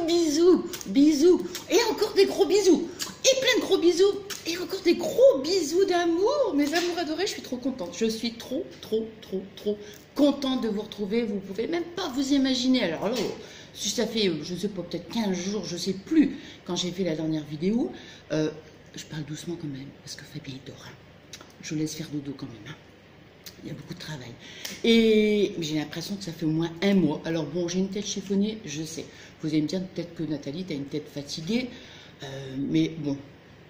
bisous, bisous, et encore des gros bisous, et plein de gros bisous, et encore des gros bisous d'amour, mes amours adorés, je suis trop contente, je suis trop contente de vous retrouver, vous pouvez même pas vous imaginer, alors là, si ça fait, je sais pas, peut-être 15 jours, je sais plus, quand j'ai fait la dernière vidéo, je parle doucement quand même, parce que Fabien dort, hein. Je vous laisse faire dodo quand même, hein. Il y a beaucoup de travail. Et j'ai l'impression que ça fait au moins un mois. Alors bon, j'ai une tête chiffonnée, je sais. Vous allez me dire peut-être que Nathalie, tu as une tête fatiguée. Mais bon.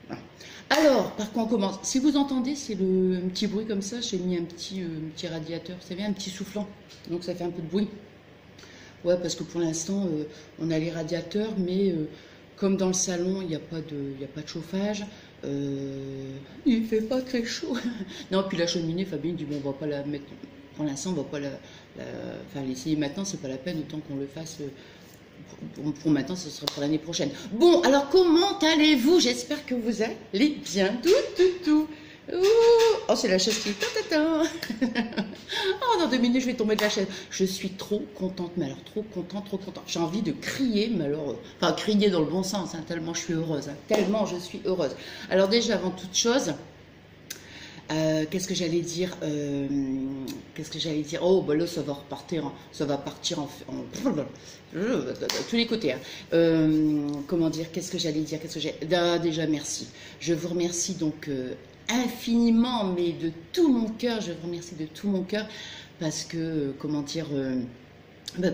Voilà. Alors, par quoi on commence? Si vous entendez, c'est un petit bruit comme ça. J'ai mis un petit radiateur. Vous savez, un petit soufflant. Donc ça fait un peu de bruit. Ouais, parce que pour l'instant, on a les radiateurs, mais comme dans le salon, il n'y a pas de chauffage. Il fait pas très chaud. Non, puis la cheminée, Fabien dit bon, on va pas la mettre. Pour l'instant, on va pas enfin, l'essayer maintenant, c'est pas la peine, autant qu'on le fasse. Pour maintenant, ce sera pour l'année prochaine. Bon, alors comment allez-vous? J'espère que vous allez bien. Tout. Oh, c'est la chaise qui oh, dans 2 minutes, je vais tomber de la chaise. Je suis trop contente, mais alors trop contente. J'ai envie de crier, mais alors, enfin, crier dans le bon sens, hein, tellement je suis heureuse. Hein, tellement je suis heureuse. Alors déjà, avant toute chose, qu'est-ce que j'allais dire Oh, bah là, ça va repartir, ça va partir en tous les côtés. Hein. Comment dire Qu'est-ce que j'allais dire Déjà, merci. Je vous remercie donc infiniment, mais de tout mon cœur. Je vous remercie de tout mon cœur parce que, comment dire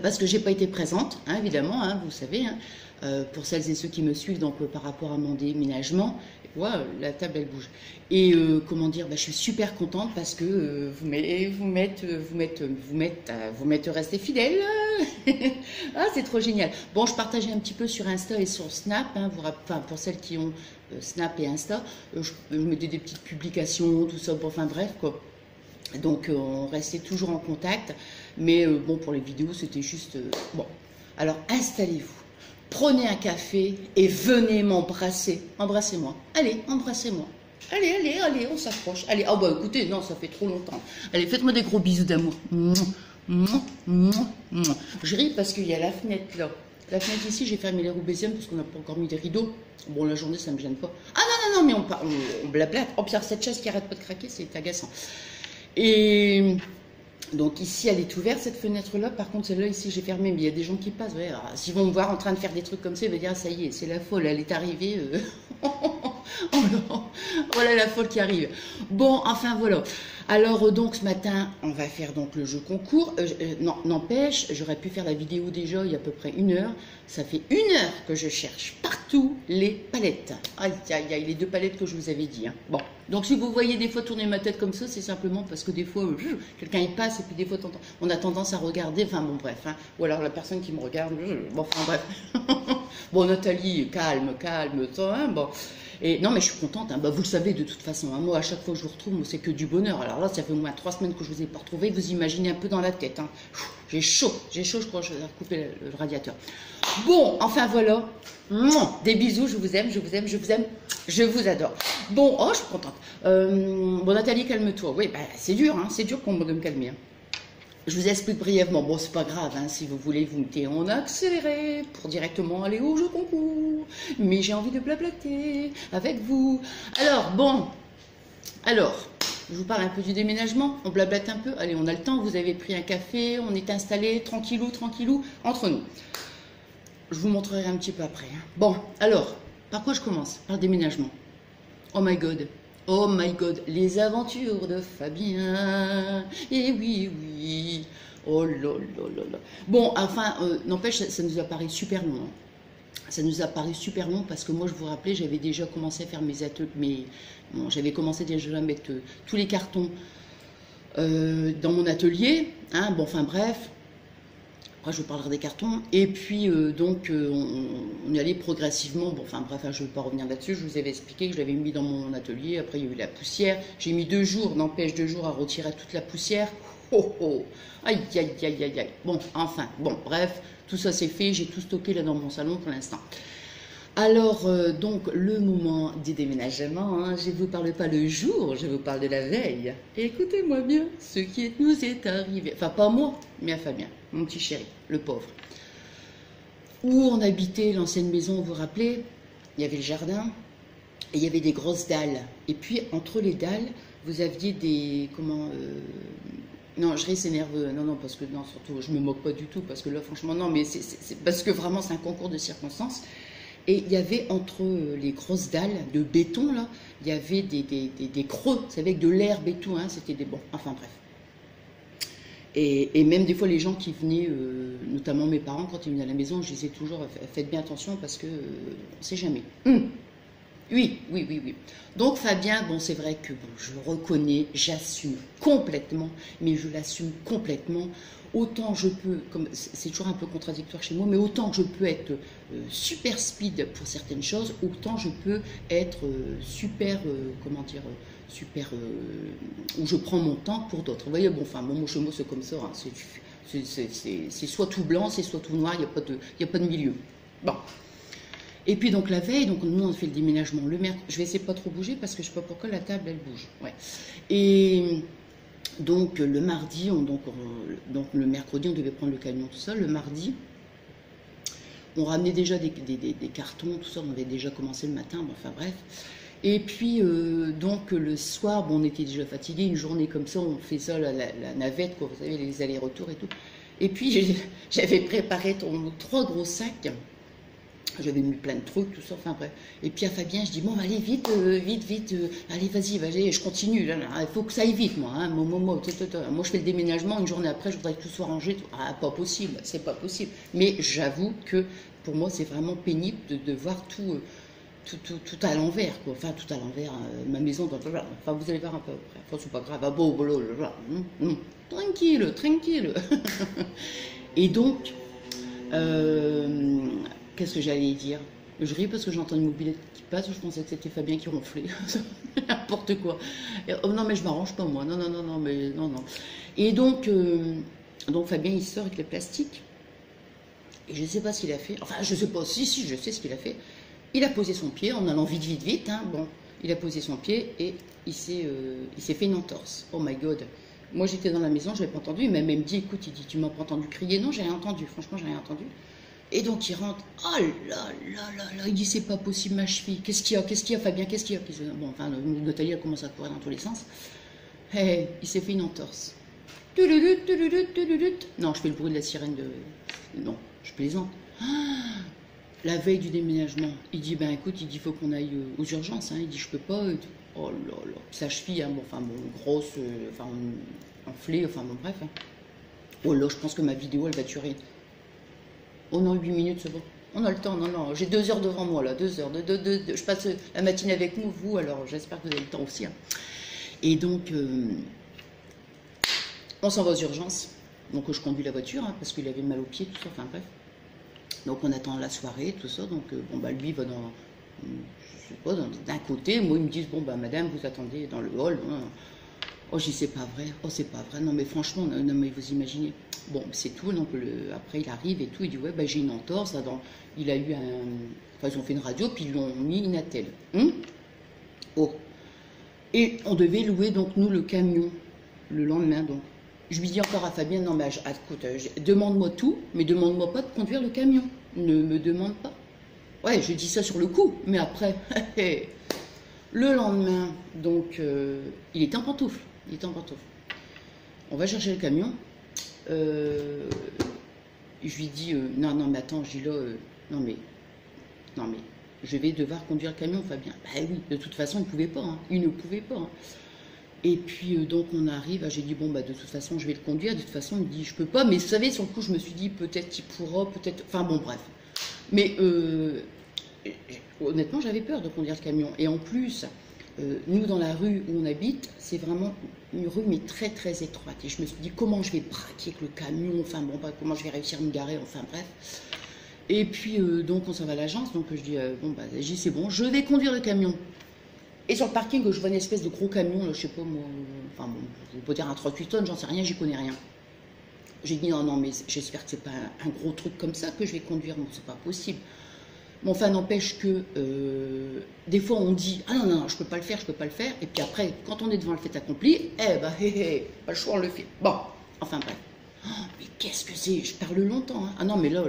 parce que j'ai pas été présente, hein, évidemment, hein, vous savez, hein, pour celles et ceux qui me suivent, donc par rapport à mon déménagement. Wow, la table elle bouge. Et comment dire, je suis super contente parce que vous m'êtes resté fidèle. Ah, c'est trop génial. Bon, je partageais un petit peu sur Insta et sur Snap, hein, enfin, pour celles qui ont Snap et Insta, je mettais des petites publications, tout ça, bon, enfin bref quoi. Donc on restait toujours en contact, mais bon, pour les vidéos c'était juste bon. Alors installez-vous. Prenez un café et venez m'embrasser. Embrassez-moi. Allez, embrassez-moi. Allez, on s'approche. Allez, oh bah écoutez, non, ça fait trop longtemps. Allez, faites-moi des gros bisous d'amour. Je ris parce qu'il y a la fenêtre là. La fenêtre ici, j'ai fermé les roubaisiennes parce qu'on n'a pas encore mis des rideaux. Bon, la journée, ça ne me gêne pas. Ah non, mais on blablate. Oh, Pierre, cette chaise qui arrête pas de craquer, c'est agaçant. Et... donc ici, elle est ouverte, cette fenêtre-là. Par contre, celle-là, ici, j'ai fermé. Mais il y a des gens qui passent. Ouais, s'ils vont me voir en train de faire des trucs comme ça, ils vont dire, ça y est, c'est la folle, elle est arrivée. Oh non, voilà la folle qui arrive. Bon, enfin, voilà. Alors, donc, ce matin, on va faire donc le jeu concours. Non, n'empêche, j'aurais pu faire la vidéo déjà il y a à peu près 1 heure. Ça fait 1 heure que je cherche partout les palettes. Aïe, les 2 palettes que je vous avais dit. Hein. Bon, donc si vous voyez des fois tourner ma tête comme ça, c'est simplement parce que des fois, quelqu'un y passe et puis des fois, on a tendance à regarder. Enfin, bon, bref. Hein. Ou alors la personne qui me regarde. Bon, enfin, bref. Bon, Nathalie, calme, toi, hein, bon. Et non, mais je suis contente, hein. Vous le savez de toute façon, hein. Moi à chaque fois que je vous retrouve, c'est que du bonheur. Alors là, ça fait au moins 3 semaines que je vous ai pas retrouvé, vous imaginez un peu dans la tête. Hein. J'ai chaud, je crois que je vais recouper le radiateur. Bon, enfin voilà, des bisous, je vous aime, je vous adore. Bon, oh, je suis contente. Bon, Nathalie, calme-toi. Oui, c'est dur qu'on de me calmer. Hein. Je vous explique brièvement. Bon, c'est pas grave, hein, si vous voulez, vous mettez en accéléré pour directement aller au jeu concours. Mais j'ai envie de blablater avec vous. Alors, bon. Alors, je vous parle un peu du déménagement. On blablate un peu. Allez, on a le temps. Vous avez pris un café. On est installé tranquillou, entre nous. Je vous montrerai un petit peu après. Hein. Bon, alors, par quoi je commence? Par le déménagement. Oh my God. Oh my God, les aventures de Fabien. Eh oui. Oh là là. Bon, enfin, n'empêche, ça nous a paru super long. Hein. Ça nous a paru super long parce que moi, je vous rappelais, j'avais déjà commencé à faire mes ateliers. Bon, j'avais commencé déjà à mettre tous les cartons dans mon atelier. Hein. Bon, enfin bref. Après, je vous parlerai des cartons. Et puis, donc, on y allait progressivement. Bon, enfin, bref, je ne vais pas revenir là-dessus. Je vous avais expliqué que je l'avais mis dans mon atelier. Après, il y a eu la poussière. J'ai mis 2 jours, n'empêche 2 jours à retirer toute la poussière. Aïe. Bon, enfin, bon, bref, tout ça c'est fait. J'ai tout stocké là dans mon salon pour l'instant. Alors, donc, le moment du déménagement, hein, je ne vous parle pas le jour, je vous parle de la veille. Écoutez-moi bien, ce qui nous est arrivé. Enfin, pas moi, mais à Fabien, mon petit chéri, le pauvre. où on habitait l'ancienne maison, vous vous rappelez, il y avait le jardin, et il y avait des grosses dalles. Et puis, entre les dalles, vous aviez des... Comment... non, je ris, c'est nerveux. Non, non, parce que... Non, surtout, je me moque pas du tout, parce que là, franchement, non, mais c'est parce que vraiment, c'est un concours de circonstances. Et il y avait entre les grosses dalles de béton, là, il y avait des creux, vous savez, avec de l'herbe et tout, hein, c'était des... Bon, enfin, bref. Et même des fois, les gens qui venaient, notamment mes parents, quand ils venaient à la maison, je disais toujours, faites bien attention, parce que on ne sait jamais. Oui, oui, oui, oui. Donc Fabien, bon, c'est vrai que bon, je le reconnais, j'assume complètement, mais je l'assume complètement. Autant je peux, comme c'est toujours un peu contradictoire chez moi, mais autant que je peux être super speed pour certaines choses, autant je peux être super, comment dire, super, où je prends mon temps pour d'autres. Vous voyez, bon, enfin, mon mot chez moi, c'est comme ça, hein, c'est soit tout blanc, c'est soit tout noir, il n'y a pas de milieu. Bon. Et puis donc la veille, donc nous on fait le déménagement le mercredi. Je vais essayer de pas trop bouger parce que je sais pas pourquoi la table elle bouge. Ouais. Et donc le mardi, donc le mercredi on devait prendre le camion tout ça. Le mardi, on ramenait déjà des cartons, tout ça. On avait déjà commencé le matin. Bon, enfin bref. Et puis donc le soir, bon, on était déjà fatigués. Une journée comme ça, on fait ça la navette, quoi. Vous savez, les allers-retours et tout. Et puis j'avais préparé 3 gros sacs. J'avais mis plein de trucs, tout ça, enfin bref. Et puis à Fabien, je dis, bon, allez, vite, allez, vas-y, je continue, là, il faut que ça aille vite, moi, hein, moi, je fais le déménagement, une journée après, je voudrais que tout soit rangé. Ah, pas possible, c'est pas possible. Mais j'avoue que, pour moi, c'est vraiment pénible de voir tout à l'envers, quoi. Enfin, tout à l'envers, ma maison, enfin, vous allez voir un peu après. Enfin, c'est pas grave, ah, bon, tranquille. Et donc, qu'est-ce que j'allais dire? Je ris parce que j'entends une mobilette qui passe, je pensais que c'était Fabien qui ronflait. N'importe quoi. Et, oh, non, mais je m'arrange pas, moi. Non, mais non. Et donc Fabien, il sort avec le plastique. Et je sais pas ce qu'il a fait. Enfin, je sais pas. Si, je sais ce qu'il a fait. Il a posé son pied en allant vite, hein. Bon, il a posé son pied et il s'est fait une entorse. Oh my God. Moi, j'étais dans la maison, je l'ai pas entendu. Il m'a même dit, écoute, il dit, tu m'as pas entendu crier? Non, j'ai rien entendu. Franchement, j'ai rien entendu. Et donc il rentre, oh là, il dit c'est pas possible ma cheville, qu'est-ce qu'il y a Fabien, qu'est-ce qu'il y a? Bon, enfin, Nathalie elle commence à courir dans tous les sens. Hey, il s'est fait une entorse. Non, je fais le bruit de la sirène de... Non, je plaisante. La veille du déménagement, il dit, ben écoute, il dit, faut qu'on aille aux urgences, hein. Il dit, je peux pas. Oh là, sa cheville, hein, grosse, enflée, enfin bon, bref. Hein. Oh là, je pense que ma vidéo, elle va durer. Oh non, 8 minutes, c'est bon. On a le temps, non. J'ai 2 heures devant moi, là, 2 heures. Je passe la matinée avec vous, alors j'espère que vous avez le temps aussi. Hein. Et donc, on s'en va aux urgences. Donc, je conduis la voiture, hein, parce qu'il avait mal aux pieds, tout ça, enfin bref. Donc, on attend la soirée, tout ça. Donc, lui va dans, je sais pas, d'un côté. Moi, ils me disent, madame, vous attendez dans le hall. Hein. Oh, je dis, c'est pas vrai. Oh, c'est pas vrai. Non, mais franchement, non, mais vous imaginez. Bon, c'est tout. Donc, après, il arrive et tout. Il dit, ouais, j'ai une entorse. Là, il a eu un... Enfin, ils ont fait une radio, puis ils lui ont mis une attelle. Oh. Et on devait louer, donc, nous, le camion, le lendemain, donc. Je lui dis encore à Fabien, non, mais écoute, demande-moi tout, mais demande-moi pas de conduire le camion. Ne me demande pas. Ouais, je dis ça sur le coup, mais après... Le lendemain, donc, il était en pantoufle. On va chercher le camion. Je lui dis, non, mais attends, je dis là, non, mais, je vais devoir conduire le camion, Fabien. Bah oui, de toute façon, il ne pouvait pas. Hein. Hein. Et puis, donc, on arrive, j'ai dit, de toute façon, je vais le conduire. De toute façon, il me dit, je peux pas. Mais vous savez, sur le coup, je me suis dit, peut-être qu'il pourra, peut-être... Enfin, bon, bref. Mais, honnêtement, j'avais peur de conduire le camion. Et en plus... nous, dans la rue où on habite, c'est vraiment une rue, mais très, très étroite. Et je me suis dit, comment je vais braquer avec le camion, comment je vais réussir à me garer, enfin, bref. Et puis, donc, on s'en va à l'agence, donc je dis, j'ai dit, c'est bon, je vais conduire le camion. Et sur le parking, je vois une espèce de gros camion, là, je sais pas, moi, je peux dire un 38 tonnes, j'en sais rien, j'y connais rien. J'ai dit, non, mais j'espère que c'est pas un gros truc comme ça que je vais conduire, non, c'est pas possible. Mais enfin, n'empêche que des fois on dit « Ah non, je peux pas le faire. » Et puis après, quand on est devant le fait accompli, pas le choix, on le fait. Bon, enfin bref. Oh, mais qu'est-ce que c'est? Je parle longtemps. Hein. Ah non, mais là.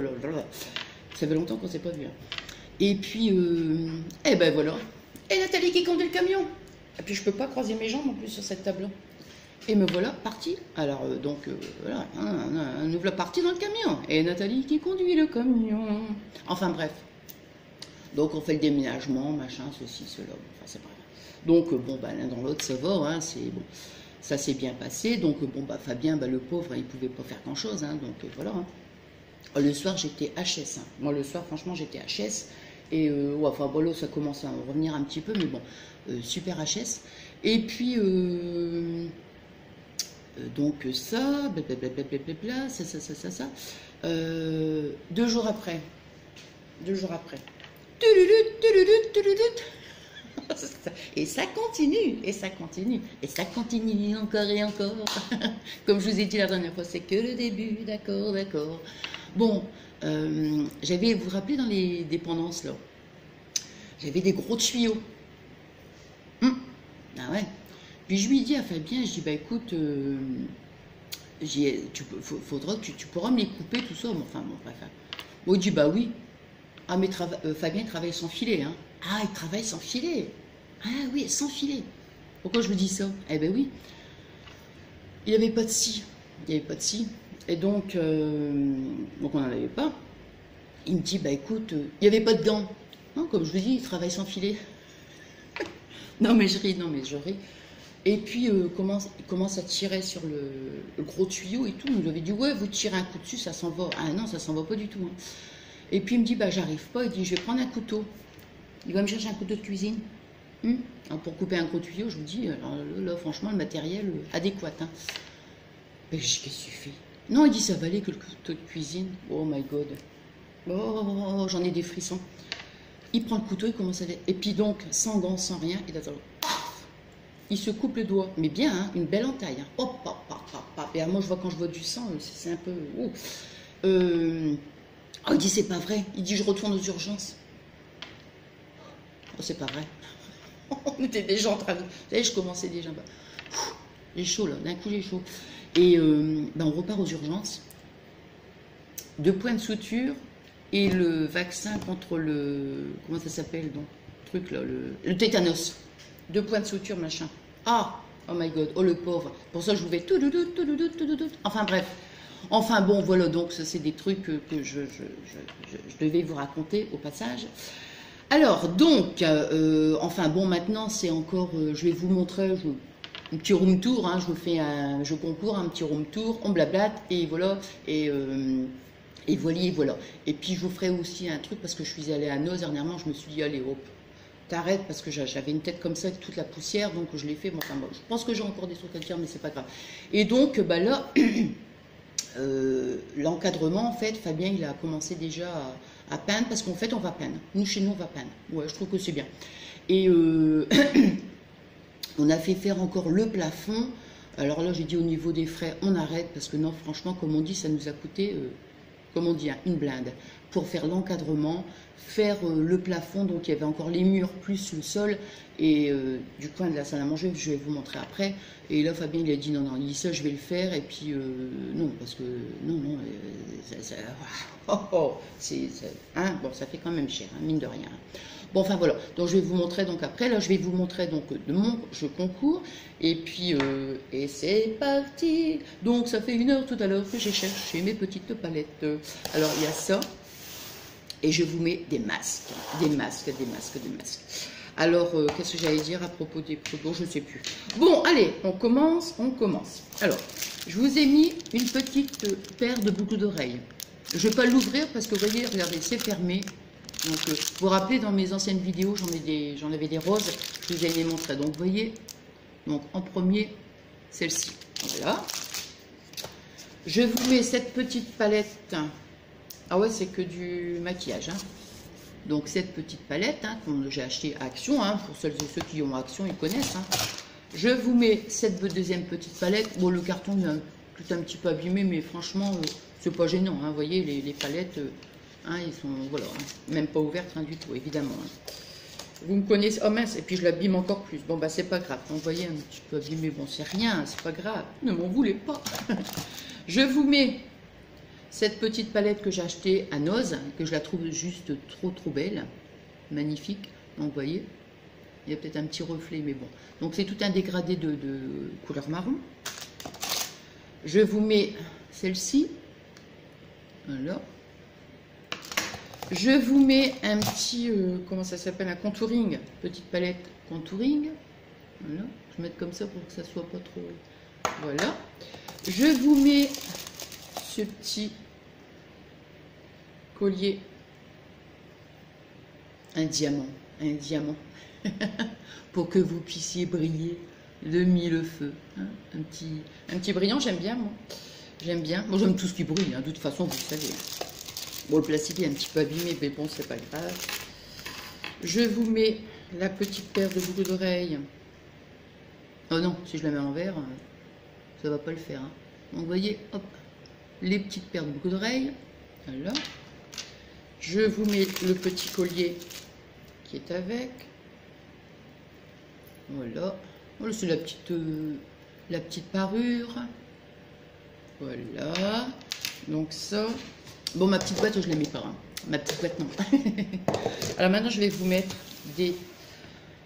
Ça fait longtemps qu'on s'est pas vu. Hein. Et puis, eh ben voilà. Et Nathalie qui conduit le camion. Et puis je peux pas croiser mes jambes en plus sur cette table. Et me voilà parti. Alors voilà, on ouvre la partie dans le camion. Et Nathalie qui conduit le camion. Enfin bref. Donc on fait le déménagement, machin, ceci, cela. Enfin c'est pas grave. Donc bon bah l'un dans l'autre ça va, hein, c'est bon. Ça s'est bien passé. Donc bon bah Fabien, bah, le pauvre, il pouvait pas faire grand chose, hein, donc voilà. Hein. Le soir j'étais HS. Hein. Moi le soir franchement j'étais HS. Et ouais, enfin bon là ça commence à revenir un petit peu, mais bon, super HS. Et puis donc ça, blablabla, ça. 2 jours après. 2 jours après. Et ça continue, et ça continue, et ça continue encore et encore. Comme je vous ai dit la dernière fois, c'est que le début, d'accord, d'accord. Bon, j'avais, vous vous rappelez dans les dépendances là, j'avais des gros tuyaux. Ah ouais. Puis je lui dis à Fabien, je dis bah écoute, faudra que tu pourras me les couper, tout ça. Enfin bon, bref. Bon, il dit bah oui. Ah mais Fabien il travaille sans filet, hein. Ah, il travaille sans filet. Ah oui, sans filet. Pourquoi je me dis ça? Eh ben oui. Il n'y avait pas de scie. Il n'y avait pas de scie. Et donc on n'en avait pas. Il me dit, bah écoute, il n'y avait pas de gants. Non, comme je vous dis, il travaille sans filet. Non mais je ris, non mais je ris. Et puis il commence à tirer sur le gros tuyau et tout. Il nous avait dit, ouais, vous tirez un coup dessus, ça s'en va. Ah non, ça s'en va pas du tout. Hein. Et puis il me dit, bah j'arrive pas. Il dit, je vais prendre un couteau. Il va me chercher un couteau de cuisine. Alors, pour couper un gros tuyau, je vous dis, alors, là franchement, le matériel adéquat. Hein. Mais je dis, qu'est-ce que tu fais? Non, il dit, ça valait que le couteau de cuisine. Oh my god. Oh, j'en ai des frissons. Il prend le couteau, il commence à... Et puis donc, sans gants, sans rien, il attend. Il se coupe le doigt. Mais bien, hein, une belle entaille. Hein. Hop, hop, hop, hop, hop. Et moi, je vois quand je vois du sang, c'est un peu... Oh, il dit, c'est pas vrai. Il dit, je retourne aux urgences. Oh, c'est pas vrai. On était déjà en train de... Vous savez, je commençais déjà... J'ai chaud, là. D'un coup, j'ai chaud. Et on repart aux urgences. 2 points de suture et le vaccin contre le... Comment ça s'appelle, donc? Truc, là, le tétanos. 2 points de suture, machin. Ah! Oh my god. Oh, le pauvre. Pour ça, je vous vais... Enfin, bref. Enfin, bon, voilà. Donc, ça, c'est des trucs que je devais vous raconter au passage. Alors, donc, enfin, bon, maintenant, c'est encore... je vais vous montrer... un petit room tour, hein, je concours un petit room tour, on blablate, et voilà, et voilà. Et puis je vous ferai aussi un truc, parce que je suis allée à Noz dernièrement, je me suis dit, allez hop, t'arrêtes, parce que j'avais une tête comme ça, avec toute la poussière, donc je l'ai fait, bon, enfin, bon, je pense que j'ai encore des trucs à dire, mais c'est pas grave. Et donc, bah là, l'encadrement, en fait, Fabien, il a commencé déjà à peindre, parce qu'en fait, on va peindre. Nous, chez nous, on va peindre. Ouais, je trouve que c'est bien. Et... on a fait faire encore le plafond. Alors là, j'ai dit au niveau des frais, on arrête parce que non, franchement, comme on dit, ça nous a coûté, comme on dit, hein, une blinde pour faire l'encadrement, faire le plafond. Donc il y avait encore les murs plus le sol et du coin de la salle à manger, je vais vous montrer après. Et là, Fabien, il a dit non, non, il dit ça, je vais le faire. Et puis non, parce que non, hein, bon, ça fait quand même cher, hein, mine de rien. Bon, enfin voilà, donc je vais vous montrer donc après, là je vais vous montrer donc de mon jeu concours, et puis, et c'est parti. Donc ça fait 1 heure tout à l'heure que j'ai cherché mes petites palettes. Alors il y a ça, et je vous mets des masques, des masques. Alors, qu'est-ce que j'allais dire à propos des produits, je ne sais plus. Bon, allez, on commence. Alors, je vous ai mis une petite paire de boucles d'oreilles. Je ne vais pas l'ouvrir parce que vous voyez, regardez, c'est fermé. Donc, vous vous rappelez, dans mes anciennes vidéos, j'en avais des roses, je vous ai les montré. Donc, vous voyez, donc, en premier, celle-ci. Voilà. Je vous mets cette petite palette. Ah ouais, c'est que du maquillage. Hein. Donc, cette petite palette hein, que j'ai achetée à Action. Hein, pour celles et ceux qui ont Action, ils connaissent. Hein. Je vous mets cette deuxième petite palette. Bon, le carton est tout un petit peu abîmé, mais franchement, c'est pas gênant. Hein. Vous voyez, les palettes... Hein, ils sont, voilà, hein, même pas ouvertes hein, du tout, évidemment. Hein. Vous me connaissez, oh mince, et puis je l'abîme encore plus. Bon, bah, c'est pas grave. Vous voyez, un petit peu abîmé, bon, c'est rien, c'est pas grave. Ne m'en voulez pas. Je vous mets Cette petite palette que j'ai achetée à Noz, que je la trouve juste trop belle, magnifique. Donc vous voyez, il y a peut-être un petit reflet, mais bon. Donc c'est tout un dégradé de couleur marron. Je vous mets celle-ci. Voilà. Je vous mets un petit, comment ça s'appelle, un contouring, petite palette contouring. Voilà, je vais mettre comme ça pour que ça soit pas trop. Voilà. Je vous mets ce petit collier, un diamant, pour que vous puissiez briller de mille feux. Hein, un petit brillant, j'aime bien moi. J'aime bien. Moi j'aime tout ce qui brille, hein, de toute façon, vous le savez. Bon, le plastique est un petit peu abîmé, mais bon, c'est pas grave. Je vous mets la petite paire de boucles d'oreilles. Oh non, si je la mets à l'envers, ça va pas le faire. Hein. Donc, vous voyez, hop, les petites paires de boucles d'oreilles. Voilà. Je vous mets le petit collier qui est avec. Voilà. Voilà, c'est la petite parure. Voilà. Donc ça. Bon, ma petite boîte, je ne la mets pas. Hein. Ma petite boîte, non. Alors maintenant, je vais vous mettre des...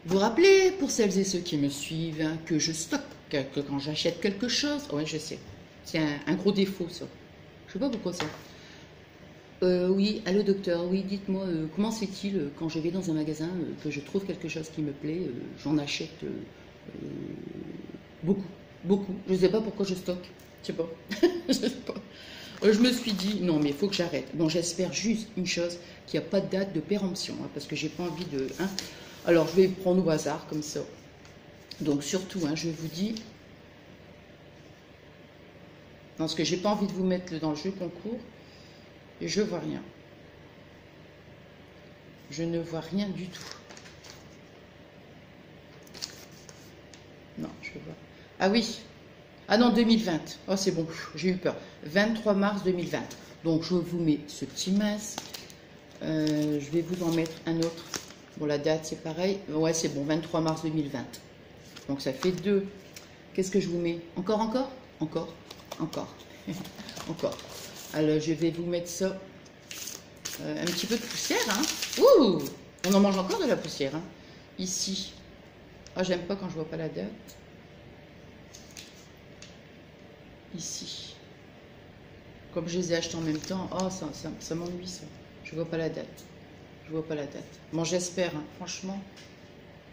Vous rappelez, pour celles et ceux qui me suivent, hein, que je stocke, que quand j'achète quelque chose... Oui, je sais. C'est un gros défaut, ça. Je ne sais pas pourquoi ça. Oui, allô docteur, oui, dites-moi, comment c'est-il quand je vais dans un magasin, que je trouve quelque chose qui me plaît, j'en achète beaucoup. Je ne sais pas pourquoi je stocke. Je sais pas. Je sais pas. Je me suis dit, non, mais il faut que j'arrête. Bon, j'espère juste une chose, qu'il n'y a pas de date de péremption, hein, parce que j'ai pas envie de... Hein. Alors, je vais prendre au hasard, comme ça. Donc, surtout, hein, je vous dis... Parce que j'ai pas envie de vous mettre dans le jeu concours, et je vois rien. Je ne vois rien du tout. Non, je vois... Ah oui. Ah non, 2020. Oh, c'est bon, j'ai eu peur. 23 mars 2020. Donc, je vous mets ce petit masque. Je vais vous en mettre un autre. Bon, la date, c'est pareil. Ouais, c'est bon, 23 mars 2020. Donc, ça fait 2. Qu'est-ce que je vous mets? Encore. Encore. Alors, je vais vous mettre ça. Un petit peu de poussière, hein. Ouh! On en mange encore de la poussière, hein. Ici. Ah, j'aime pas quand je vois pas la date. Ici, comme je les ai achetés en même temps, oh, ça m'ennuie ça. Je vois pas la date. Bon, j'espère, hein, franchement.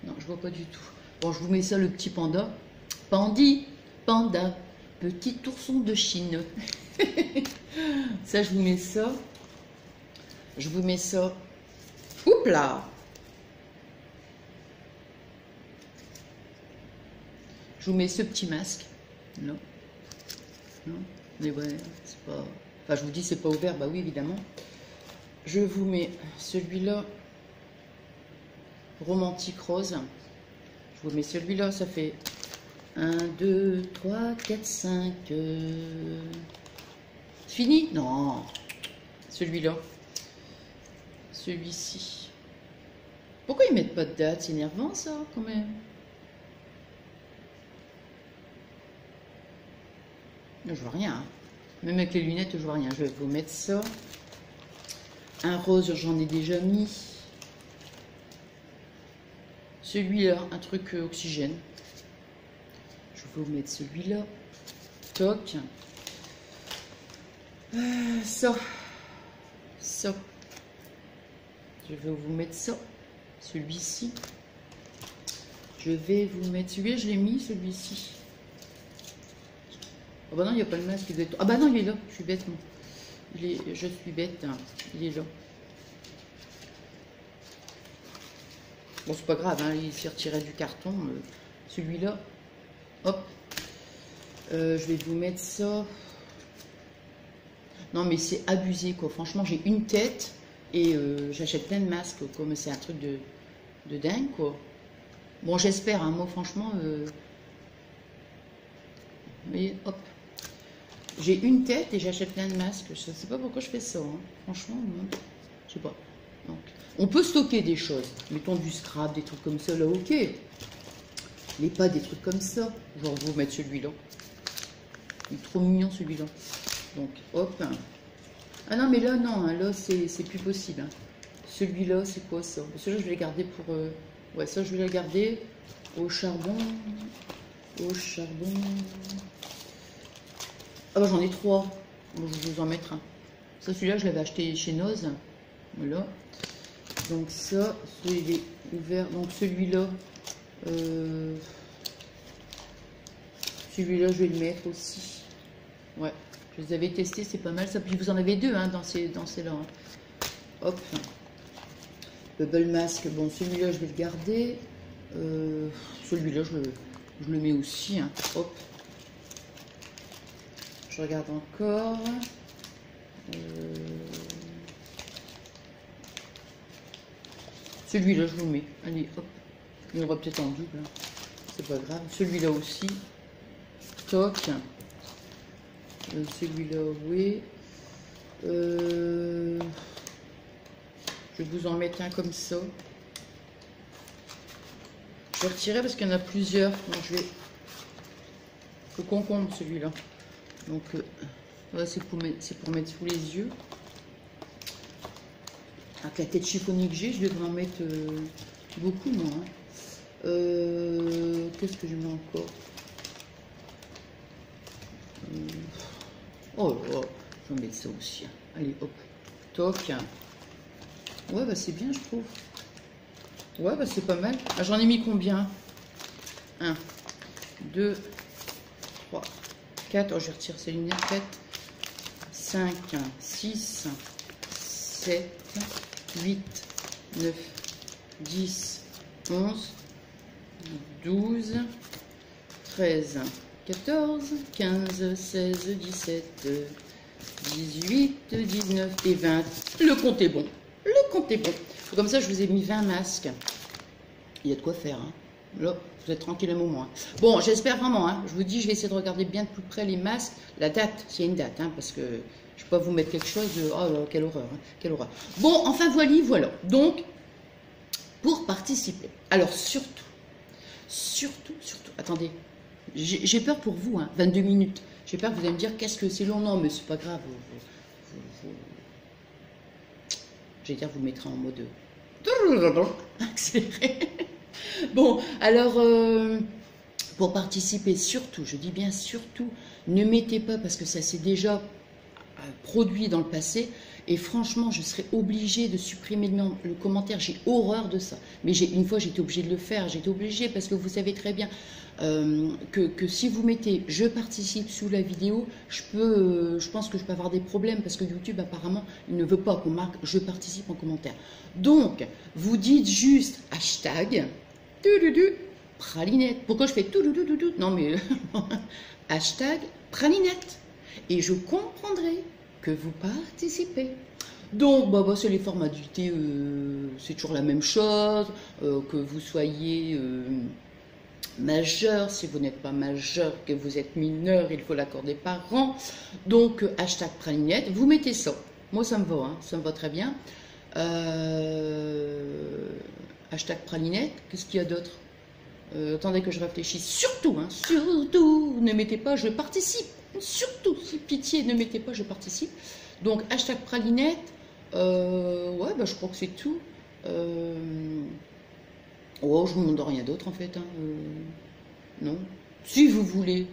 Non, je vois pas du tout. Bon, je vous mets ça, le petit panda. Panda, petit ourson de Chine. Ça, je vous mets ça. Oups là. Je vous mets ce petit masque. Non. Non, mais ouais, c'est pas... Enfin, je vous dis, c'est pas ouvert, bah oui, évidemment. Je vous mets celui-là, romantique rose. Je vous mets celui-là, ça fait 1, 2, 3, 4, 5... C'est fini? Non. Celui-là. Celui-ci. Pourquoi ils mettent pas de date? C'est énervant, ça, quand même. Je vois rien, hein. Même avec les lunettes, je vois rien. Je vais vous mettre ça. Un rose, j'en ai déjà mis. Celui-là, un truc oxygène. Je vais vous mettre celui-là. Toc. Ça. Je vais vous mettre ça. Celui-ci. Je vais vous mettre celui-là, je l'ai mis, celui-ci. Ah bah non, il n'y a pas de masque. Ah bah non, il est là. Je suis bête, moi. Je suis bête. Hein. Il est là. Bon, c'est pas grave, hein. Il s'est retiré du carton. Celui-là. Hop. Je vais vous mettre ça. Non, mais c'est abusé, quoi. Franchement, j'ai une tête et j'achète plein de masques, quoi. Mais c'est un truc de dingue, quoi. Bon, j'espère, hein. Moi, franchement... Vous voyez, hop. J'ai une tête et j'achète plein de masques. Je ne sais pas pourquoi je fais ça. Hein. Franchement, je sais pas. Donc, on peut stocker des choses. Mettons du scrap, des trucs comme ça, là, ok. Mais pas des trucs comme ça. Genre, vous mettre celui-là. Il est trop mignon, celui-là. Donc, hop. Ah non, mais là, non, hein, là, c'est plus possible. Hein. Celui-là, c'est quoi ça? Celui-là, je vais le garder pour... Ouais, ça, je vais le garder au charbon. Au charbon. Ah bah, j'en ai 3. Bon, je vais vous en mettre un. Ça, celui-là, je l'avais acheté chez Noz. Voilà. Donc ça, il est ouvert. Donc celui-là, celui-là, je vais le mettre aussi. Ouais, je les avais testés, c'est pas mal ça. Puis vous en avez 2 hein, dans ces-là. Hein. Hop. Bubble Mask, bon, celui-là, je vais le garder. Celui-là, je le mets aussi. Hein. Hop. Je regarde encore. Celui-là, je vous mets. Allez, hop. Il y aura peut-être en double. Hein. C'est pas grave. Celui-là aussi. Toc. Celui-là, oui. Je vais vous en mettre un comme ça. Je vais retirer parce qu'il y en a plusieurs. Donc je vais... Le concombre, celui-là. Donc, voilà, c'est pour mettre sous les yeux. Avec la tête chiffonnée que j'ai, je vais en mettre beaucoup, moi. Hein. Qu'est-ce que je mets encore? Oh là là, je vais mettre ça aussi. Hein. Allez, hop. Toc. Ouais, bah c'est bien, je trouve. Ouais, bah c'est pas mal. Ah, j'en ai mis combien? 1, 2, 3, 4. Oh, je retire ces lunettes. 4, 5, 6, 7, 8, 9, 10, 11, 12, 13, 14, 15, 16, 17, 18, 19 et 20. Le compte est bon. Le compte est bon. Comme ça, je vous ai mis 20 masques. Il y a de quoi faire. Hein. Là, vous êtes tranquille un moment. Hein. Bon, j'espère vraiment. Hein. Je vous dis, je vais essayer de regarder bien de plus près les masques. La date, s'il y a une date. Hein, parce que je ne vais pas vous mettre quelque chose de... Oh, quelle horreur. Hein, quelle horreur. Bon, enfin, voilà. Donc, pour participer. Alors, surtout. Attendez. J'ai peur pour vous. Hein, 22 minutes. J'ai peur que vous allez me dire, qu'est-ce que c'est long? Non, mais c'est pas grave. J'allais dire, vous mettrez en mode accéléré. Bon, alors, pour participer, surtout, je dis bien surtout, ne mettez pas, parce que ça s'est déjà produit dans le passé, et franchement, je serais obligée de supprimer le commentaire. J'ai horreur de ça. Mais une fois, j'étais obligée de le faire. J'étais obligée, parce que vous savez très bien que si vous mettez « je participe » sous la vidéo, je pense que je peux avoir des problèmes, parce que YouTube, apparemment, il ne veut pas qu'on marque « je participe » en commentaire. Donc, vous dites juste hashtag pralinette. Pourquoi je fais tout? Non, mais hashtag pralinette. Et je comprendrai que vous participez. Donc, bah, c'est les formalités, c'est toujours la même chose, que vous soyez majeur, si vous n'êtes pas majeur, que vous êtes mineur, il faut l'accord des parents. Donc, hashtag pralinette, vous mettez ça. Moi, ça me va, hein, ça me va très bien. Hashtag pralinette, qu'est-ce qu'il y a d'autre? Attendez que je réfléchisse. Surtout, hein, surtout, ne mettez pas « je participe ». Surtout, si pitié, ne mettez pas « je participe ». Donc, hashtag pralinette, ouais, bah, je crois que c'est tout. Oh, je vous demande rien d'autre, en fait. Hein. Non. Si vous voulez,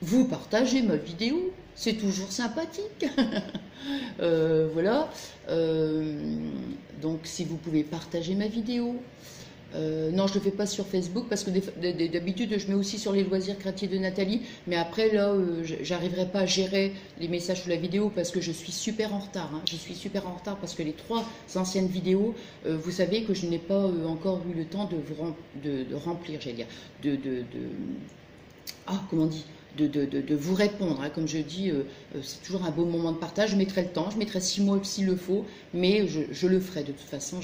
vous partagez ma vidéo. C'est toujours sympathique. Voilà. Donc, si vous pouvez partager ma vidéo. Non, je ne le fais pas sur Facebook parce que d'habitude, je mets aussi sur les loisirs créatifs de Nathalie. Mais après, là, j'arriverai pas à gérer les messages sous la vidéo parce que je suis super en retard. Hein. Je suis super en retard parce que les 3 anciennes vidéos, vous savez que je n'ai pas encore eu le temps de remplir, j'allais dire, comment on dit, de vous répondre. Hein. Comme je dis, c'est toujours un beau moment de partage. Je mettrai le temps, je mettrai 6 mois s'il le faut, mais je le ferai de toute façon.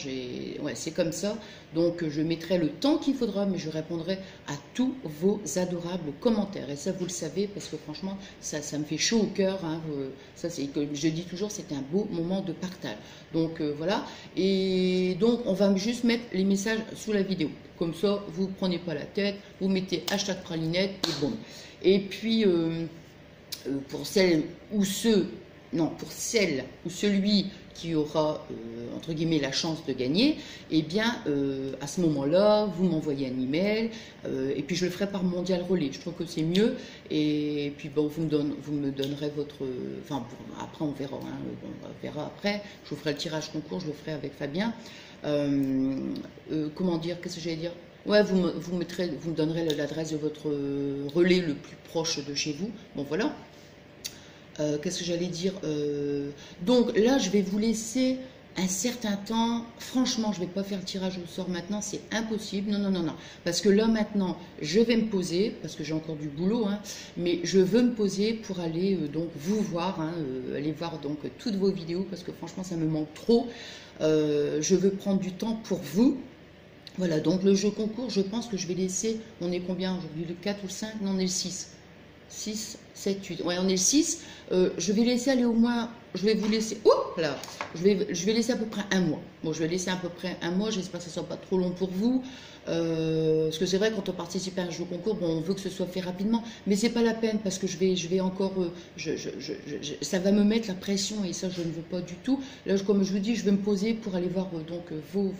Ouais, c'est comme ça. Donc, je mettrai le temps qu'il faudra, mais je répondrai à tous vos adorables commentaires. Et ça, vous le savez, parce que franchement, ça me fait chaud au cœur. Hein. Ça, c'est que je dis toujours, c'est un beau moment de partage. Donc, voilà. Et donc, on va juste mettre les messages sous la vidéo. Comme ça, vous ne prenez pas la tête, vous mettez hashtag pralinette et bon. Et puis, pour celles ou ceux non, pour celle ou celui qui aura, entre guillemets, la chance de gagner, eh bien, à ce moment-là, vous m'envoyez un email, et puis je le ferai par Mondial Relais. Je trouve que c'est mieux, et puis bon, vous me donnerez votre... Enfin, bon, après, on verra, hein, on verra après. Je vous ferai le tirage concours, je le ferai avec Fabien. Comment dire, qu'est-ce que j'allais dire? Ouais, vous me donnerez l'adresse de votre relais le plus proche de chez vous. Bon, voilà. Qu'est-ce que j'allais dire? Donc là, je vais vous laisser un certain temps. Franchement, je ne vais pas faire le tirage au sort maintenant, c'est impossible. Non, non, non, non. Parce que là, maintenant, je vais me poser, parce que j'ai encore du boulot, hein, mais je veux me poser pour aller donc vous voir, hein, aller voir donc toutes vos vidéos, parce que franchement, ça me manque trop. Je veux prendre du temps pour vous. Voilà, donc le jeu concours, je pense que je vais laisser, on est combien aujourd'hui, le 4 ou le 5? Non, on est le 6. 6, 7, 8. Ouais, on est le 6. Je vais laisser aller au moins. Je vais vous laisser. Oh là, je vais laisser à peu près un mois. Bon, je vais laisser à peu près un mois. J'espère que ce ne soit pas trop long pour vous. Parce que c'est vrai, quand on participe à un jeu concours, bon, on veut que ce soit fait rapidement. Mais c'est pas la peine parce que je vais encore. Ça va me mettre la pression et ça, je ne veux pas du tout. Là, comme je vous dis, je vais me poser pour aller voir donc vos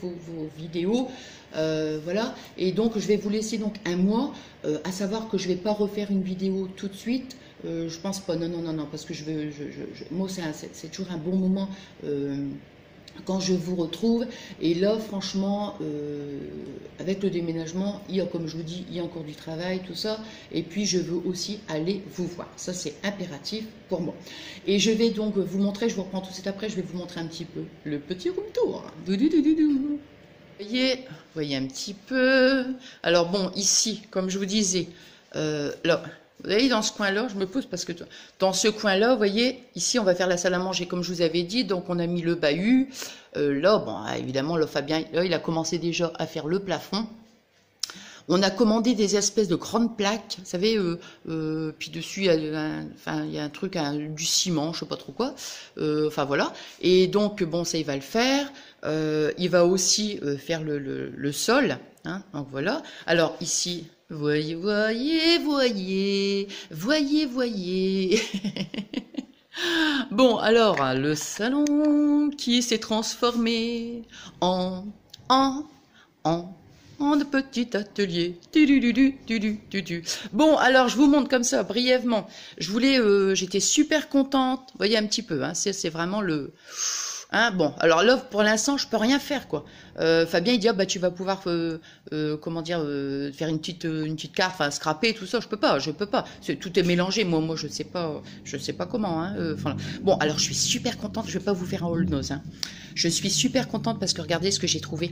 vidéos. Voilà. Et donc, je vais vous laisser donc un mois. À savoir que je ne vais pas refaire une vidéo tout de suite. Je pense pas, non, non, non, non, parce que moi, c'est toujours un bon moment quand je vous retrouve. Et là, franchement, avec le déménagement, il y a, comme je vous dis, il y a encore du travail, tout ça. Et puis, je veux aussi aller vous voir. Ça, c'est impératif pour moi. Et je vais donc vous montrer, je vous reprends tout de suite après, je vais vous montrer un petit peu le petit room tour. Voyez un petit peu. Alors bon, ici, comme je vous disais, là, vous voyez, dans ce coin-là, je me pose parce que dans ce coin-là, vous voyez, ici, on va faire la salle à manger, comme je vous avais dit. Donc, on a mis le bahut. Là, bon, évidemment, là, Fabien, là, il a commencé déjà à faire le plafond. On a commandé des espèces de grandes plaques, vous savez, puis dessus, il y a un truc, du ciment, je sais pas trop quoi. Enfin, voilà. Et donc, bon, ça, il va le faire. Il va aussi faire le sol. Hein, donc, voilà. Alors, ici, voyez, voyez, voyez, voyez, voyez. Bon, alors, le salon qui s'est transformé en petit atelier. Bon, alors je vous montre comme ça brièvement. J'étais super contente. Vous voyez un petit peu, hein, c'est vraiment le. Hein, bon, alors là, pour l'instant, je peux rien faire, quoi. Fabien, il dit, ah, bah, tu vas pouvoir, comment dire, faire une petite carte, enfin, scraper, tout ça. Je peux pas. Tout est mélangé. Moi, je sais pas comment, hein. Bon, alors, je suis super contente. Je vais pas vous faire un haul nose, hein. Je suis super contente parce que regardez ce que j'ai trouvé.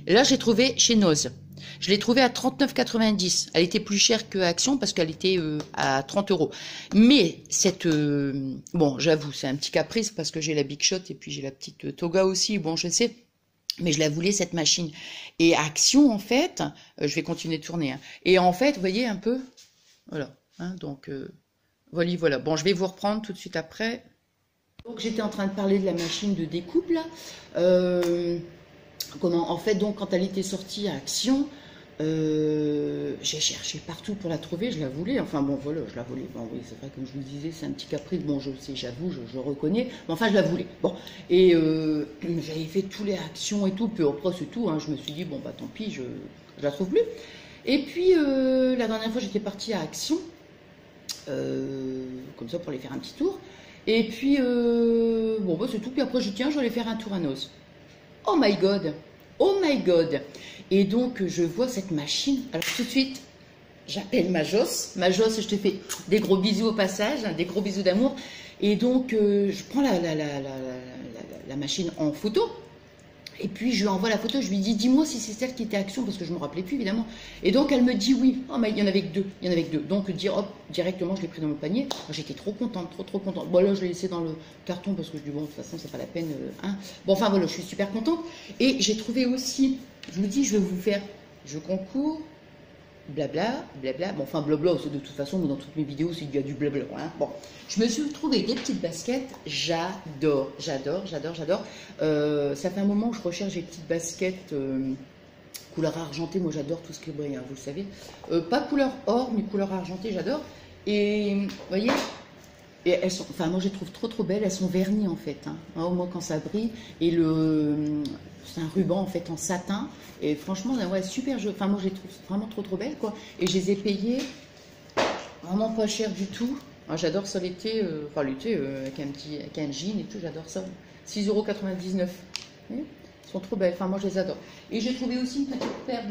Et là, j'ai trouvé chez Noz. Je l'ai trouvé à 39,90. Elle était plus chère que Action parce qu'elle était à 30 €. Mais bon, j'avoue, c'est un petit caprice parce que j'ai la Big Shot et puis j'ai la petite Toga aussi. Bon, je sais. Mais je la voulais, cette machine. Et Action, en fait, je vais continuer de tourner. Hein. Et en fait, vous voyez un peu, voilà. Hein, donc, voilà. Bon, je vais vous reprendre tout de suite après. Donc, j'étais en train de parler de la machine de découpe, là. En fait, donc, quand elle était sortie à Action, j'ai cherché partout pour la trouver, je la voulais. Enfin, bon, voilà, je la voulais. Bon, oui, c'est vrai, comme je vous le disais, c'est un petit caprice. Bon, je sais, j'avoue, je reconnais. Mais enfin, je la voulais. Bon, et j'avais fait tous les Actions et tout. Puis après, c'est tout. Hein, je me suis dit, bon, bah, tant pis, je la trouve plus. Et puis, la dernière fois, j'étais partie à Action, comme ça, pour aller faire un petit tour. Et puis, bon, bah, c'est tout. Puis après, je dis, tiens, je vais aller faire un tour à Noz. Oh my god! Oh my god! Et donc, je vois cette machine. Alors, tout de suite, j'appelle Majos. Majos, je te fais des gros bisous au passage, hein, des gros bisous d'amour. Et donc, je prends la machine en photo. Et puis, je lui envoie la photo. Je lui dis, dis-moi si c'est celle qui était Action, parce que je ne me rappelais plus, évidemment. Et donc, elle me dit oui. Oh, mais il y en avait que deux. Il y en avait que deux. Donc, hop, directement, je l'ai pris dans mon panier. J'étais trop contente, trop contente. Bon, là, je l'ai laissé dans le carton, parce que je dis, bon, de toute façon, c'est pas la peine. Hein. Bon, enfin, voilà, je suis super contente. Et j'ai trouvé aussi, je vous dis, je vais vous faire jeu concours, blabla, blabla. Bon, enfin, blabla, de toute façon, dans toutes mes vidéos, il y a du blabla. Hein. Bon, je me suis trouvé des petites baskets. J'adore. Ça fait un moment que je recherche des petites baskets couleur argentée. Moi, j'adore tout ce qui est brille, hein, vous le savez. Pas couleur or, mais couleur argentée, j'adore. Et, vous voyez, Et elles sont, enfin moi je les trouve trop belles, elles sont vernies en fait, hein. Au moins quand ça brille, et c'est un ruban en fait en satin, et franchement ouais super joli, enfin moi je les trouve vraiment trop belles quoi, et je les ai payées vraiment pas cher du tout. Ah, j'adore ça l'été, enfin l'été avec un jean et tout, j'adore ça, 6,99 €. Elles sont trop belles, enfin moi je les adore. Et j'ai trouvé aussi une petite paire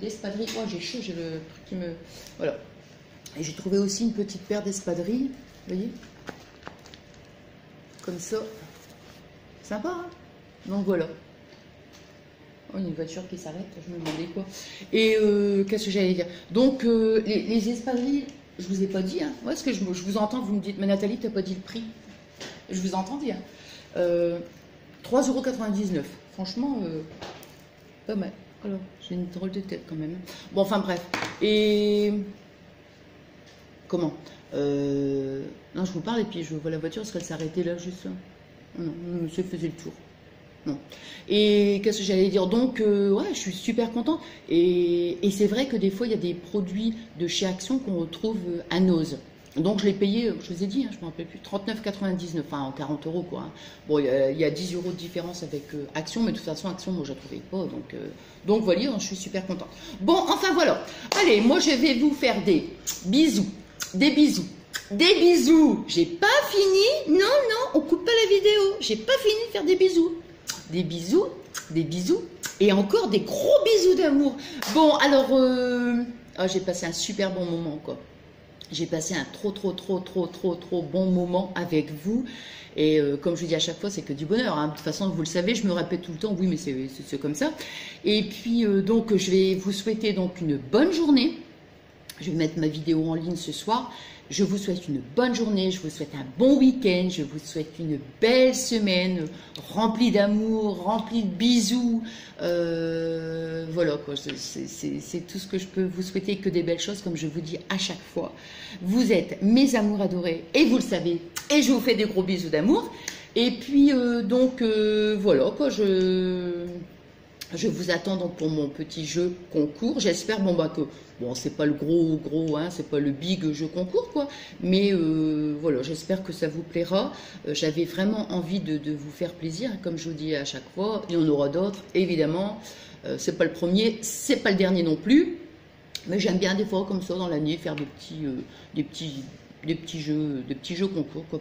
d'espadrilles, oh j'ai chaud, j'ai le truc qui me, voilà. Et j'ai trouvé aussi une petite paire d'espadrilles, vous voyez, comme ça, sympa, hein. Donc voilà. Oh, il y a une voiture qui s'arrête, je me demandais quoi. Et qu'est-ce que j'allais dire? Donc les espadrilles, je vous ai pas dit, hein. Ouais, parce que je vous entends, vous me dites, mais Nathalie, t'as pas dit le prix. Je vous entends dire. 3,99 €. Franchement, pas mal. Alors, j'ai une drôle de tête quand même. Bon, enfin bref. Et comment non, je vous parle et puis je vois la voiture parce qu'elle s'est arrêtée là, juste là. Non, le monsieur faisait le tour. Non. Et qu'est-ce que j'allais dire? Donc, ouais, je suis super contente. Et c'est vrai que des fois, il y a des produits de chez Action qu'on retrouve à Nose. Donc, je l'ai payé, je vous ai dit, hein, je ne me rappelle plus, 39,99, enfin 40 € quoi. Hein. Bon, il y a 10 € de différence avec Action, mais de toute façon, Action, moi, je ne la trouvais pas. Donc voilà, je suis super contente. Bon, enfin voilà. Allez, moi, je vais vous faire des bisous. Des bisous. Des bisous. J'ai pas fini. Non, on coupe pas la vidéo. J'ai pas fini de faire des bisous. Des bisous, et encore des gros bisous d'amour. Bon, alors, j'ai passé un super bon moment, quoi. J'ai passé un trop bon moment avec vous. Et comme je vous dis à chaque fois, c'est que du bonheur, hein. De toute façon, vous le savez, je me répète tout le temps, oui, mais c'est comme ça. Et puis, donc, je vais vous souhaiter donc une bonne journée. Je vais mettre ma vidéo en ligne ce soir. Je vous souhaite une bonne journée, je vous souhaite un bon week-end, je vous souhaite une belle semaine remplie d'amour, remplie de bisous. Voilà quoi, c'est tout ce que je peux vous souhaiter, que des belles choses, comme je vous dis à chaque fois. Vous êtes mes amours adorés et vous le savez. Et je vous fais des gros bisous d'amour. Et puis donc voilà quoi, je vous attends donc pour mon petit jeu concours. J'espère que c'est pas le gros hein, c'est pas le big jeu concours quoi, mais voilà, j'espère que ça vous plaira. J'avais vraiment envie de vous faire plaisir, hein, comme je vous dis à chaque fois. Il y en aura d'autres évidemment. C'est pas le premier, c'est pas le dernier non plus. Mais j'aime bien des fois comme ça dans l'année faire des petits jeux concours quoi,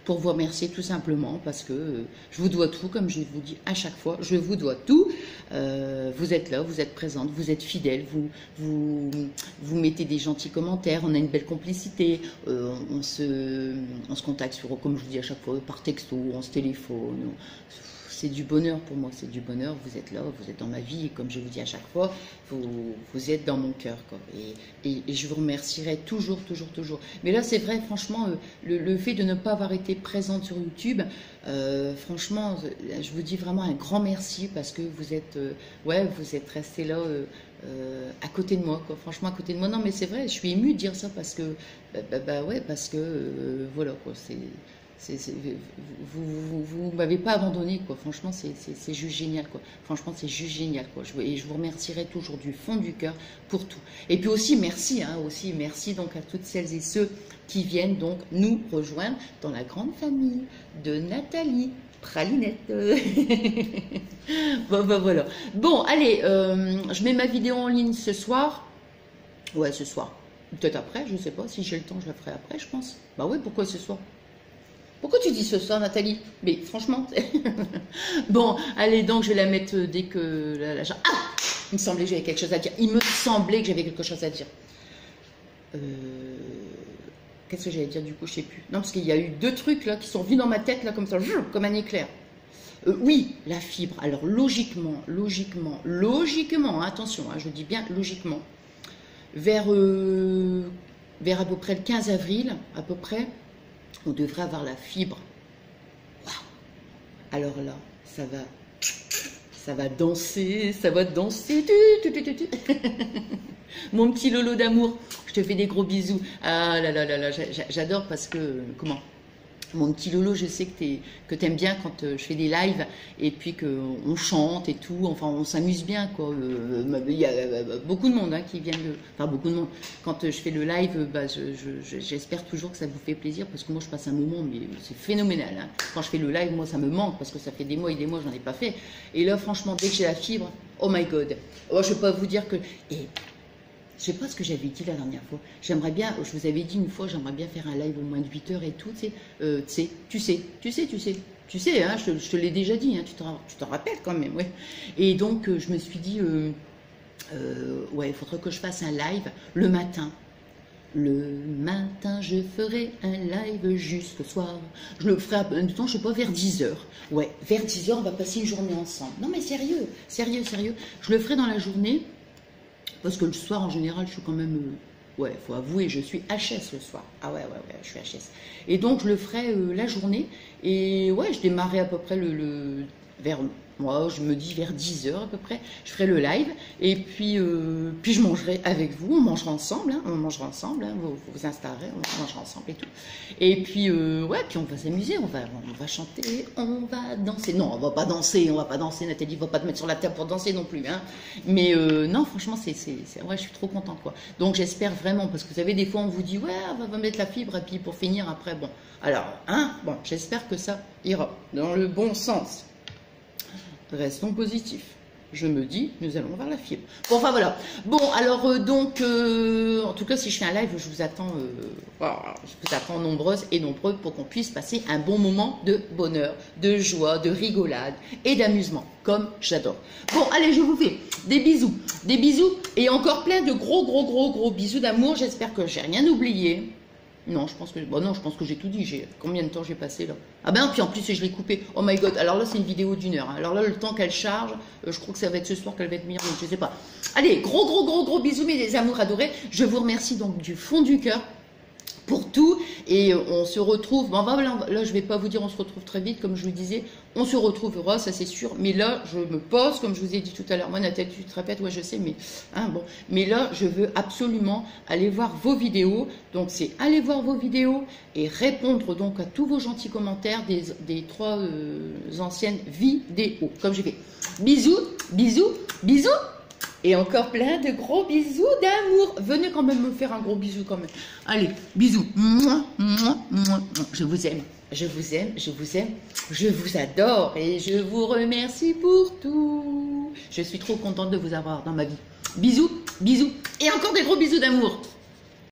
pour vous remercier tout simplement, parce que je vous dois tout, comme je vous dis à chaque fois, je vous dois tout. Vous êtes là, vous êtes présente, vous êtes fidèles, vous mettez des gentils commentaires, on a une belle complicité, on se contacte sur, comme je vous dis à chaque fois, par texto, on se téléphone. C'est du bonheur pour moi, c'est du bonheur. Vous êtes là, vous êtes dans ma vie, et comme je vous dis à chaque fois, vous êtes dans mon cœur, quoi. Et je vous remercierai toujours. Mais là, c'est vrai, franchement, le fait de ne pas avoir été présente sur YouTube, franchement, je vous dis vraiment un grand merci, parce que vous êtes restés là à côté de moi, quoi. Franchement, à côté de moi. Non, mais c'est vrai, je suis émue de dire ça, parce que, voilà, quoi, vous m'avez pas abandonné quoi, franchement c'est juste génial quoi, franchement c'est juste génial quoi, et je vous remercierai toujours du fond du cœur pour tout. Et puis aussi merci donc à toutes celles et ceux qui viennent donc nous rejoindre dans la grande famille de Nathalie Pralinette. Voilà. Bon allez, je mets ma vidéo en ligne ce soir. Ouais, ce soir, peut-être après, je sais pas, si j'ai le temps je la ferai après, je pense. Bah ouais, pourquoi ce soir? Pourquoi tu dis ce soir, Nathalie? Mais franchement, bon, allez, donc je vais la mettre dès que Ah, il me semblait que j'avais quelque chose à dire. Qu'est-ce que j'allais dire du coup, je sais plus. Non, parce qu'il y a eu deux trucs là qui sont venus dans ma tête là comme ça, comme un éclair. Oui, la fibre. Alors logiquement, attention, hein, je dis bien logiquement, vers à peu près le 15 avril, à peu près, on devrait avoir la fibre. Waouh! Alors là, ça va danser, Mon petit Lolo d'amour, je te fais des gros bisous. Ah là là, j'adore parce que, comment? Mon petit Lolo, je sais que t'aimes bien quand je fais des lives et puis qu'on chante et tout. Enfin, on s'amuse bien, quoi. Il y a beaucoup de monde hein, qui viennent. Enfin, beaucoup de monde. Quand je fais le live, bah, j'espère toujours que ça vous fait plaisir parce que moi, je passe un moment, mais c'est phénoménal. Hein. Quand je fais le live, moi, ça me manque parce que ça fait des mois et des mois, j'en ai pas fait. Et là, franchement, dès que j'ai la fibre, oh my God. Oh, je peux pas vous dire que. Et, je sais pas ce que j'avais dit la dernière fois. J'aimerais bien, je vous avais dit une fois, j'aimerais bien faire un live au moins de 8 heures et tout. Tu sais, hein, je te l'ai déjà dit, hein, tu t'en rappelles quand même, ouais. Et donc, je me suis dit, ouais, il faudrait que je fasse un live le matin. Le matin, je ferai un live jusqu'au soir. Je le ferai, en même temps, je sais pas, vers 10 heures. Ouais, vers 10 heures, on va passer une journée ensemble. Non, mais sérieux. Je le ferai dans la journée. Parce que le soir, en général, je suis quand même... ouais, il faut avouer, je suis HS le soir. Ah ouais, je suis HS. Et donc, je le ferai la journée. Et ouais, je démarrais à peu près vers... Moi, je me dis vers 10 heures à peu près, je ferai le live. Et puis je mangerai avec vous. On mangera ensemble, hein, vous vous installerez, on mangera ensemble et tout. Et puis, ouais, puis on va s'amuser, on va chanter, on va danser. Non, on va pas danser, Nathalie, va pas te mettre sur la table pour danser non plus. Hein. Mais non, franchement, ouais, je suis trop contente, quoi. Donc, j'espère vraiment, parce que vous savez, des fois, on vous dit, ouais, on va mettre la fibre, et puis pour finir, après, bon. Alors, hein, bon, j'espère que ça ira dans le bon sens. Restons positifs. Je me dis, nous allons vers la fibre. Bon, enfin voilà. Bon, alors donc, en tout cas, si je fais un live, je vous attends nombreuses et nombreux pour qu'on puisse passer un bon moment de bonheur, de joie, de rigolade et d'amusement, comme j'adore. Bon, allez, je vous fais des bisous et encore plein de gros bisous d'amour. J'espère que j'ai rien oublié. Non, je pense que j'ai tout dit. Combien de temps j'ai passé là? Ah ben, puis en plus, je l'ai coupé. Oh my God. Alors là, c'est une vidéo d'1 heure. Hein. Alors là, le temps qu'elle charge, je crois que ça va être ce soir qu'elle va être mise. Je sais pas. Allez, gros bisous, mes amours adorés. Je vous remercie donc du fond du cœur pour tout. Et on se retrouve. Bon, là, je vais pas vous dire on se retrouve très vite, comme je vous disais. On se retrouvera, ça c'est sûr. Mais là, je me pose, comme je vous ai dit tout à l'heure. Moi, Nathalie, tu te répètes, ouais, je sais, mais hein, bon. Mais là, je veux absolument aller voir vos vidéos. Donc, c'est aller voir vos vidéos et répondre donc à tous vos gentils commentaires des 3 anciennes vidéos, comme j'ai fait. Bisous. Et encore plein de gros bisous d'amour. Venez quand même me faire un gros bisou quand même. Allez, bisous. Je vous aime. Je vous adore et je vous remercie pour tout. Je suis trop contente de vous avoir dans ma vie. Bisous. Et encore des gros bisous d'amour.